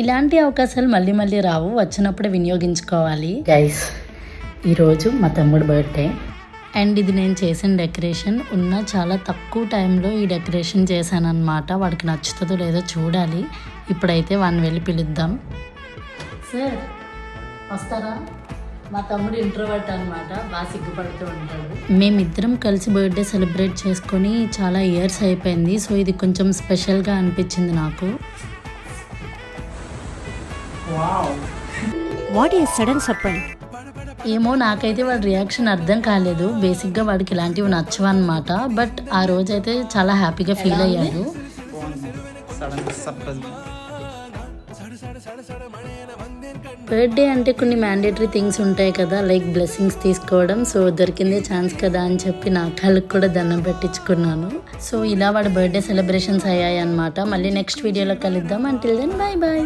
ఇలాంటి అవకాశాలు మళ్ళీ మళ్ళీ రావు, వచ్చినప్పుడే వినియోగించుకోవాలి. గైస్, ఈరోజు మా తమ్ముడు బర్త్డే అండ్ ఇది నేను చేసిన డెకరేషన్ ఉన్న చాలా తక్కువ టైంలో ఈ డెకరేషన్ చేశాను అనమాట. వాడికి నచ్చుతుందో లేదో చూడాలి. ఇప్పుడైతే వాడిని వెళ్ళి పిలుద్దాం. సార్ వస్తారా? మా తమ్ముడు ఇంట్రోవర్ట్ అనమాట, బాగా సిగ్గుపడుతూ ఉంటాడు. మేమిద్దరం కలిసి బర్త్డే సెలబ్రేట్ చేసుకొని చాలా ఇయర్స్ అయిపోయింది. సో ఇది కొంచెం స్పెషల్గా అనిపించింది నాకు. What is sudden surprise? ఏమో నాకైతే వాడి రియాక్షన్ అర్థం కాలేదు. బేసిక్గా వాడికి ఇలాంటివి నచ్చవన్నమాట. బట్ ఆ రోజైతే చాలా హ్యాపీగా ఫీల్ అయ్యాడు. బర్త్డే అంటే కొన్ని మ్యాండేటరీ థింగ్స్ ఉంటాయి కదా, లైక్ బ్లెస్సింగ్స్ తీసుకోవడం. సో దొరికిందే ఛాన్స్ కదా అని చెప్పి నా కళ్ళకి కూడా దండం పెట్టించుకున్నాను. సో ఇలా వాడి బర్త్డే సెలబ్రేషన్స్ అయ్యాయి అనమాట. మళ్ళీ నెక్స్ట్ వీడియోలో కలుద్దాం. Until then bye bye.